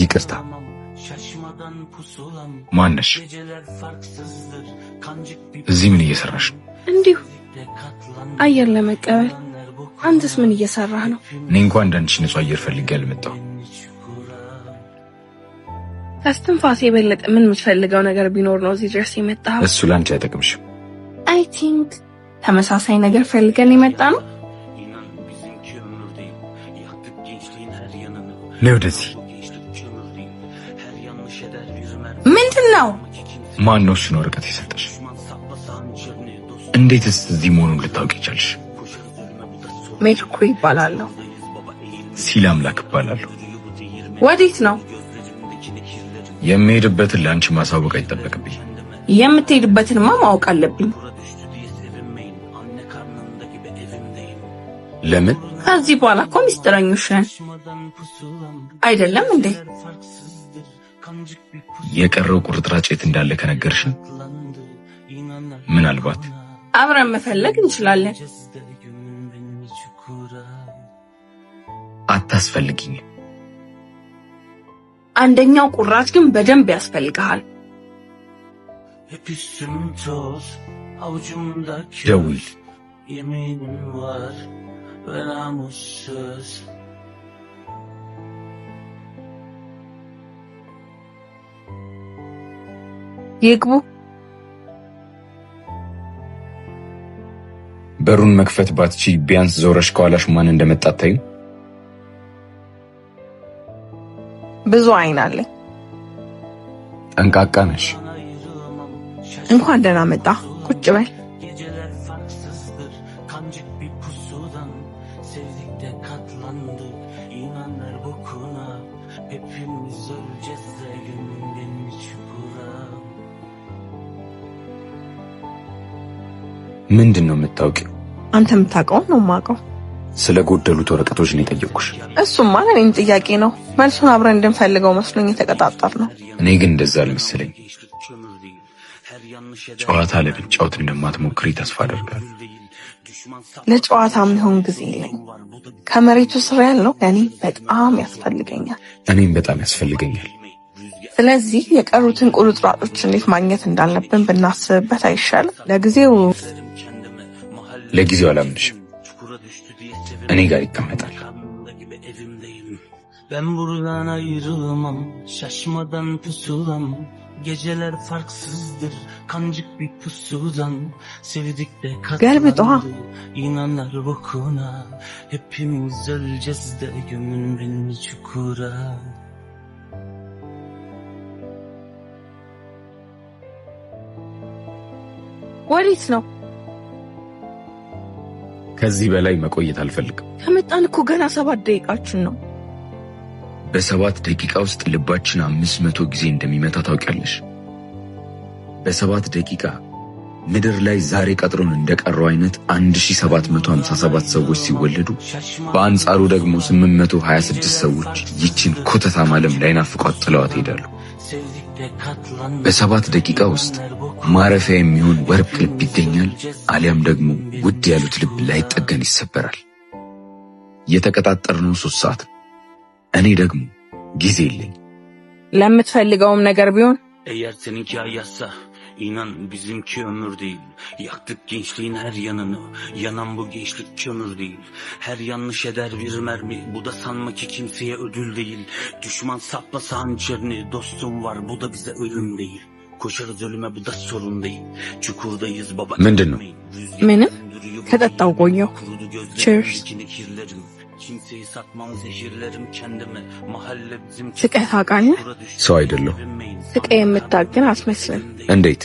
ይቅርታ ማነሽ? እዚህ ምን እየሰራሽ ነው? እንዲሁ አየር ለመቀበል። አንተስ ምን እየሰራህ ነው? እኔ እንኳን እንዳንቺ ንጹህ አየር ፈልጌ አልመጣሁ። ከስትንፋሴ የበለጠ ምን የምትፈልገው ነገር ቢኖር ነው እዚህ ድረስ የመጣኸው? እሱ ላንቺ አይጠቅምሽም። አይ ቲንክ ተመሳሳይ ነገር ፈልገን የመጣ ነው። ነይ ወደዚህ። ምንድነው? ማን ነው እሱን ወረቀት የሰጠሽ? እንዴትስ እዚህ መሆኑን ልታውቂ ቻልሽ? ሜልኩ ይባላለሁ። ሲል አምላክ ይባላለሁ። ወዴት ነው የምሄድበትን ለአንቺ ማሳወቅ አይጠበቅብኝ። የምትሄድበትንማ ማወቅ አለብኝ። ለምን? ከዚህ በኋላ እኮ ሚስጥረኞች ነን አይደለም እንዴ? የቀረው ቁርጥራጭ የት እንዳለ ከነገርሽን ምናልባት አብረን መፈለግ እንችላለን። አታስፈልጊኝ። አንደኛው ቁራጭ ግን በደንብ ያስፈልግሃል። ደውል። ይግቡ። በሩን መክፈት ባትቺ ቢያንስ ዞረሽ ከኋላሽ ማን እንደመጣ አታዩ? ብዙ አይን አለኝ። ጠንቃቃ ነሽ። እንኳን ደህና መጣ። ቁጭ በል። ምንድነው የምታውቂው? አንተ የምታውቀው ነው የማውቀው። ስለ ጎደሉት ወረቀቶች ነው የጠየቅኩሽ። እሱማ ለኔም ጥያቄ ነው። መልሱን አብረን እንድንፈልገው መስሎኝ የተቀጣጣር ነው። እኔ ግን እንደዛ አልመሰለኝ። ጨዋታ ለመጫወት እንደማትሞክሪ ተስፋ አደርጋለሁ። ለጨዋታ የሚሆን ጊዜ የለኝ። ከመሬቱ ስር ያለው ለኔ በጣም ያስፈልገኛል። እኔም በጣም ያስፈልገኛል። ስለዚህ የቀሩትን ቁርጥራጮች እንዴት ማግኘት እንዳለብን ብናስብበት አይሻልም? ለጊዜው አላምንሽም። እኔ ጋር ይቀመጣል። Ben buradan ayrılmam, şaşmadan pusulam. Geceler farksızdır, kancık bir pusudan. Sevdik de katlandı, inanlar bokuna. Hepimiz öleceğiz de gömün beni çukura. ወዴት ነው? ከዚህ በላይ መቆየት አልፈልግም። ከመጣን እኮ ገና 7 ደቂቃችን ነው። በ7 ደቂቃ ውስጥ ልባችን 500 ጊዜ እንደሚመታ ታውቂያለሽ? በ7 ደቂቃ ምድር ላይ ዛሬ ቀጥሮን እንደቀረው አይነት 1757 ሰዎች ሲወለዱ፣ በአንጻሩ ደግሞ 826 ሰዎች ይችን ኮተታም ዓለም ላይናፍቋት ጥለዋት ሄዳሉ። በ7 ደቂቃ ውስጥ ማረፊያ የሚሆን ወርቅ ልብ ይገኛል፣ አሊያም ደግሞ ውድ ያሉት ልብ ላይጠገን ይሰበራል። የተቀጣጠርነው 3 ሰዓት ነው። እኔ ደግሞ ጊዜ የለኝ። ለምትፈልገውም ነገር ቢሆን Eğer seninki ayazsa inan bizimki ömür değil. Yaktık gençliğin her yanını. Yanan bu gençlik kömür değil. Her yanlış eder bir mermi. Bu da sanma ki kimseye ödül değil. Düşman saplasa hançerini. Dostum var bu da bize ölüm değil. Koşarız ölüme bu da sorun değil. Çukurdayız baba. ምንድነው? ምንም ከጠጣው ቆየው። Cheers. Kimseyi satmam zehirlerim kendimi. Mahalle bizim ስቀህ ታውቃለህ? ሰው አይደለሁ። ስቀህ የምታግን አትመስልም። እንዴት?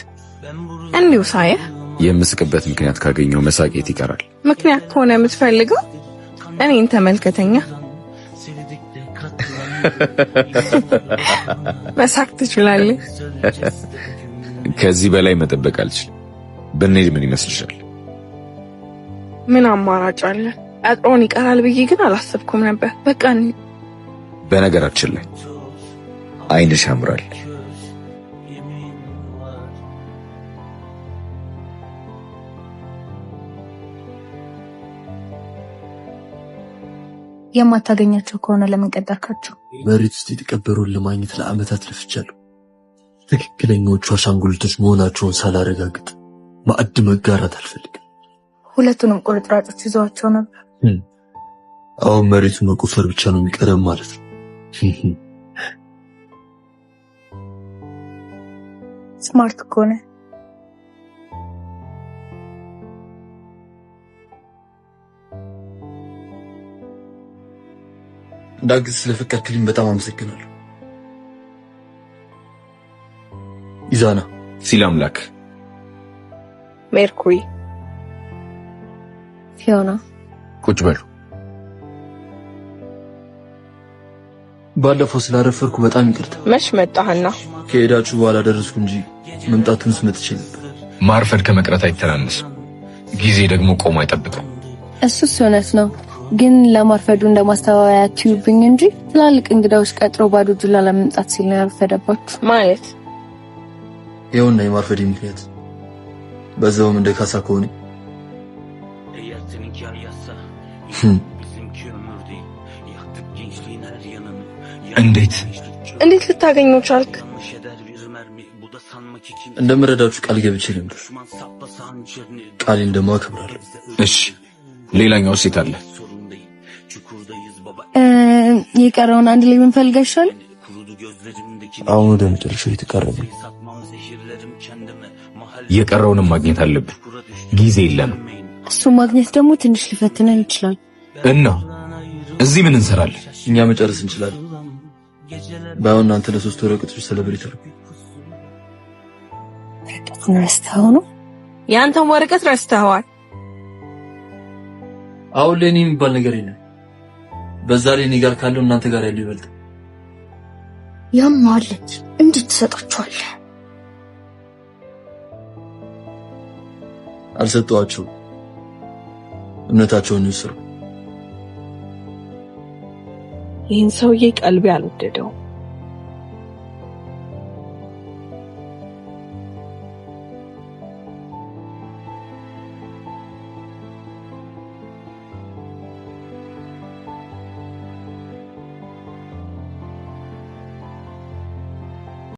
እንዲሁ ሳየህ የምስቅበት ምክንያት ካገኘው መሳቄት ይቀራል። ምክንያት ከሆነ የምትፈልገው እኔን ተመልከተኛ። መሳቅ ትችላለህ። ከዚህ በላይ መጠበቅ አልችልም። ብንሄድ ምን ይመስልሻል? ምን አማራጭ አለ? አጥሮን ይቀራል ብዬ ግን አላሰብኩም ነበር። በቃ በነገራችን ላይ አይንሽ ያምራል። የማታገኛቸው ከሆነ ለምን ቀጠርካቸው? መሬት ውስጥ የተቀበሩን ለማግኘት ለዓመታት ለፍቻለሁ። ትክክለኛዎቹ አሻንጉሊቶች መሆናቸውን ሳላረጋግጥ ማዕድ መጋራት አልፈልግም። ሁለቱንም ቁርጥራጮች ይዘዋቸው ነበር። አሁን መሬቱን መቆፈር ብቻ ነው የሚቀረም ማለት ነው። ስማርት ከሆነ እንዳግዝ ስለፈቀድክልኝ በጣም አመሰግናለሁ። ኢዛና ሲል አምላክ፣ ሜርኩሪ፣ ፊዮና ቁጭ በሉ። ባለፈው ስላረፈርኩ በጣም ይቅርታ። መች መጣህና? ከሄዳችሁ በኋላ ደረስኩ እንጂ መምጣቱንስ መጥቼ ነበር። ማርፈድ ከመቅረት አይተናነስም። ጊዜ ደግሞ ቆሞ አይጠብቅም። እሱስ እውነት ነው፣ ግን ለማርፈዱ እንደማስተባበያ አትዩብኝ እንጂ ትላልቅ እንግዳዎች ቀጥሮ ባዶ እጁን ላለመምጣት ሲል ነው ያረፈደባችሁ ማለት። ይኸውና የማርፈዴ ምክንያት በዛውም እንደ ካሳ ከሆነ እንዴት ልታገኘው ቻልክ? እንደምረዳችሁ ቃል ገብቼ ነበር። ቃሌን ደግሞ አከብራለሁ። እሺ፣ ሌላኛው ሴት አለ። የቀረውን አንድ ላይ ብንፈልግ አይሻልም? አሁን ወደ መጨረሻው የተቃረበ የቀረውንም ማግኘት አለብን። ጊዜ የለንም። እሱ ማግኘት ደግሞ ትንሽ ሊፈትነን ይችላል። እና እዚህ ምን እንሰራለን? እኛ መጨረስ እንችላለን። ባይሆን እናንተ ለሶስት ወረቀቶች ሰለብሬት አድርጉ። ወረቀቱን ረስተኸው ነው? ያንተን ወረቀት ረስተኸዋል። አሁን ለኔ የሚባል ነገር የለም። በዛ ላይ እኔ ጋር ካለው እናንተ ጋር ያለው ይበልጥ። ያማለት እንዴት ትሰጣቸዋለህ? አልሰጠዋቸውም። እምነታቸውን ይስሩ። ይህን ሰውዬ ቀልቤ አልወደደውም።